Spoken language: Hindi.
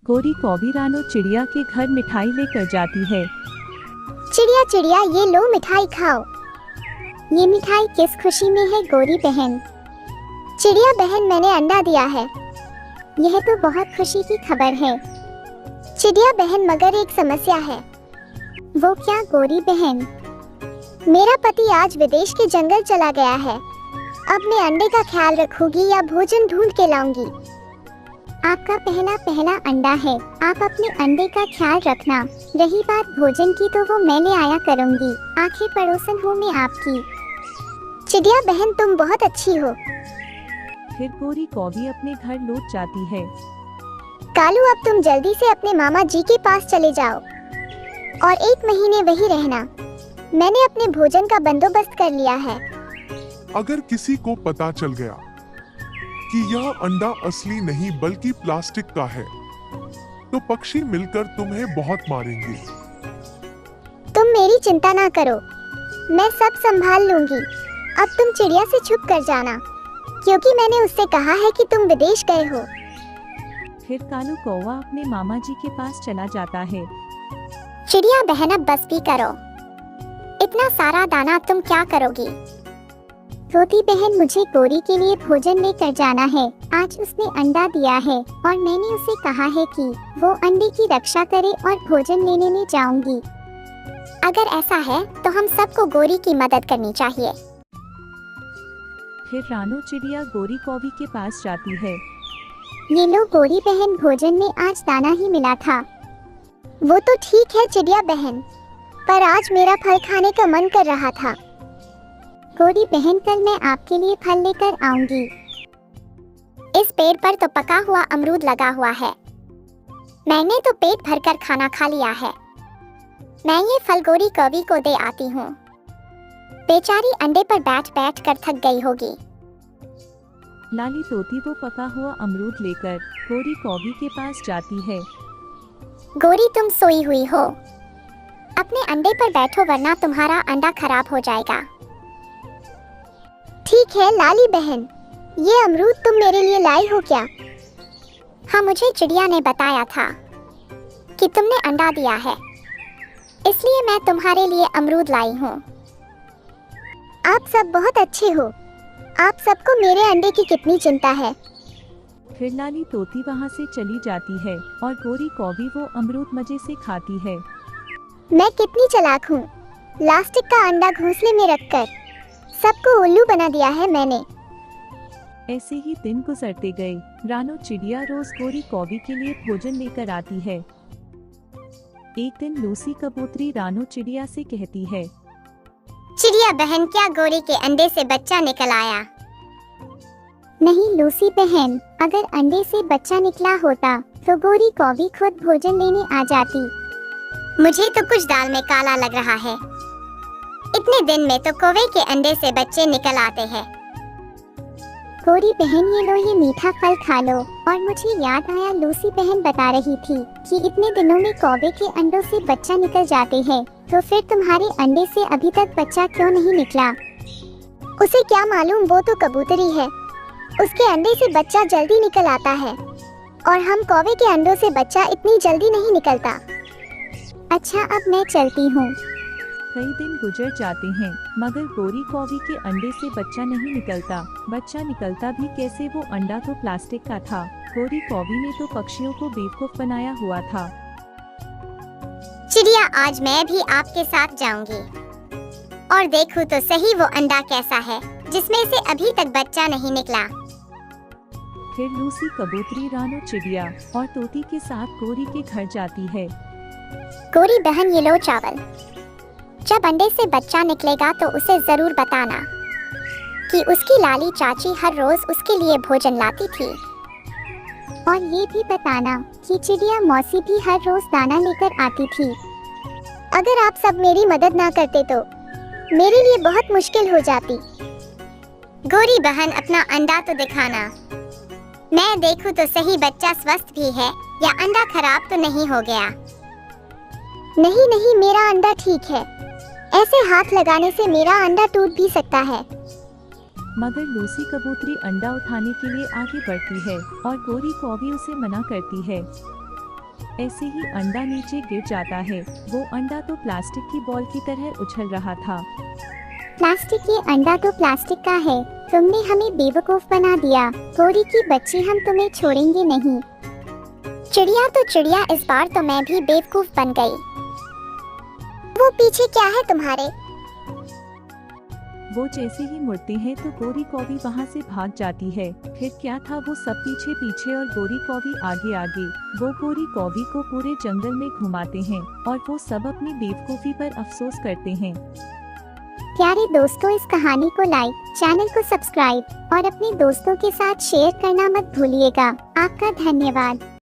गोरी कौवी रानो चिड़िया के घर मिठाई लेकर जाती है। चिड़िया चिड़िया ये लो मिठाई खाओ। ये मिठाई किस खुशी में है गोरी बहन? चिड़िया बहन मैंने अंडा दिया है। यह तो बहुत खुशी की खबर है। चिड़िया बहन मगर एक समस्या है। वो क्या गोरी बहन? मेरा पति आज विदेश के जंगल चला गया है। अब मैं अंडे का ख्याल रखूंगी या भोजन ढूंढ के लाऊंगी? आपका पहला अंडा है। आप अपने अंडे का ख्याल रखना। रही बात भोजन की तो वो मैं ले आया करूंगी। आखिर पड़ोसन हूँ मैं आपकी। चिड़िया बहन तुम बहुत अच्छी हो। फिर गोरी कौवी अपने घर लौट जाती है। कालू अब तुम जल्दी से अपने मामा जी के पास चले जाओ और 1 महीने वही रहना। मैंने अपने भोजन का बंदोबस्त कर लिया है। अगर किसी को पता चल गया कि यह अंडा असली नहीं बल्कि प्लास्टिक का है, तो पक्षी मिलकर तुम्हें बहुत मारेंगे। तुम मेरी चिंता ना करो, मैं सब संभाल लूंगी। अब तुम चिड़िया से छुप कर जाना, क्योंकि मैंने उससे कहा है कि तुम विदेश गए हो। फिर कालू कौवा अपने मामा जी के पास चला जाता है। चिड़िया बहन अब बस भी करो। इतना सारा दाना तुम क्या करोगी? रोती बहन मुझे गोरी के लिए भोजन लेकर जाना है। आज उसने अंडा दिया है और मैंने उसे कहा है कि वो अंडे की रक्षा करे और भोजन लेने में जाऊंगी। अगर ऐसा है तो हम सबको गोरी की मदद करनी चाहिए। फिर रानो चिड़िया गोरी कौवी के पास जाती है। ये लो गोरी बहन, भोजन में आज दाना ही मिला था। वो तो ठीक है चिड़िया बहन, पर आज मेरा फल खाने का मन कर रहा था। गोरी बहन कल मैं आपके लिए फल लेकर आऊंगी। इस पेड़ पर तो पका हुआ अमरूद लगा हुआ है। मैंने तो पेट भरकर खाना खा लिया है। मैं ये फल गोरी कौवी को दे आती हूँ। बेचारी अंडे पर बैठ बैठ कर थक गई होगी। लाली तोती वो पका हुआ अमरूद लेकर गोरी कौवी के पास जाती है। गोरी तुम सोई हुई हो। अपने अंडे पर बैठो वरना तुम्हारा अंडा खराब हो जाएगा। ठीक है लाली बहन, ये अमरूद तुम मेरे लिए लाई हो क्या? हाँ, मुझे चिड़िया ने बताया था कि तुमने अंडा दिया है, इसलिए मैं तुम्हारे लिए अमरूद लाई हूँ। आप सब बहुत अच्छे हो। आप सबको मेरे अंडे की कितनी चिंता है। फिर लाली तोती वहाँ से चली जाती है और गोरी कौवी वो अमरूद मजे से खाती है। मैं कितनी चालाक हूँ। प्लास्टिक का अंडा घोंसले में रखकर सबको उल्लू बना दिया है मैंने। ऐसे ही दिन गुजरते गए। रानो चिड़िया रोज गोरी कौवी के लिए भोजन लेकर आती है। एक दिन लूसी कबूतरी रानो चिड़िया से कहती है, चिड़िया बहन क्या गोरी के अंडे से बच्चा निकल आया? नहीं लूसी बहन, अगर अंडे से बच्चा निकला होता तो गोरी कौवी खुद भोजन लेने आ जाती। मुझे तो कुछ दाल में काला लग रहा है। इतने दिन में तो कौवे के अंडे से बच्चे निकल आते हैं। गोरी बहन ये लो, ये मीठा फल खा लो। और मुझे याद आया लूसी बहन बता रही थी कि इतने दिनों में कौवे के अंडों से बच्चा निकल जाते हैं, तो फिर तुम्हारे अंडे से अभी तक बच्चा क्यों नहीं निकला? उसे क्या मालूम, वो तो कबूतरी है। उसके अंडे से बच्चा जल्दी निकल आता है और हम कौवे के अंडों से बच्चा इतनी जल्दी नहीं निकलता। अच्छा अब मैं चलती हूँ। कई दिन गुजर जाते हैं मगर गोरी कौवी के अंडे से बच्चा नहीं निकलता। बच्चा निकलता भी कैसे, वो अंडा तो प्लास्टिक का था। गोरी कौवी ने तो पक्षियों को बेवकूफ बनाया हुआ था। चिड़िया आज मैं भी आपके साथ जाऊंगी और देखूं तो सही वो अंडा कैसा है जिसमें से अभी तक बच्चा नहीं निकला। फिर लूसी कबूतरी रानो चिड़िया और तोती के साथ गोरी के घर जाती है। गोरी बहन ये लो चावल। जब अंडे से बच्चा निकलेगा तो उसे जरूर बताना कि उसकी लाली चाची हर रोज उसके लिए भोजन लाती थी। और ये भी बताना कि चिड़िया मौसी भी हर रोज दाना लेकर आती थी। अगर आप सब मेरी मदद ना करते तो मेरे लिए बहुत मुश्किल हो जाती। गोरी बहन अपना अंडा तो दिखाना। मैं देखूं तो सही बच्चा स्वस्थ भी है या अंडा खराब तो नहीं हो गया। नहीं नहीं, मेरा अंडा ठीक है। ऐसे हाथ लगाने से मेरा अंडा टूट भी सकता है। मगर लूसी कबूतरी अंडा उठाने के लिए आगे बढ़ती है और गोरी कौवी उसे मना करती है। ऐसे ही अंडा नीचे गिर जाता है। वो अंडा तो प्लास्टिक की बॉल की तरह उछल रहा था। प्लास्टिक, ये अंडा तो प्लास्टिक का है। तुमने हमें बेवकूफ बना दिया। गोरी की बच्ची, हम तुम्हें छोड़ेंगे नहीं। चिड़िया तो चिड़िया, इस बार तो मैं भी बेवकूफ बन गई। वो पीछे क्या है तुम्हारे? वो जैसे ही मुड़ते हैं तो गोरी कौवी वहाँ से भाग जाती है। फिर क्या था, वो सब पीछे पीछे और गोरी कौवी आगे आगे। वो गोरी कौवी को पूरे जंगल में घुमाते हैं और वो सब अपनी बेवकूफी पर अफसोस करते हैं। प्यारे दोस्तों, इस कहानी को लाइक, चैनल को सब्सक्राइब और अपने दोस्तों के साथ शेयर करना मत भूलिएगा। आपका धन्यवाद।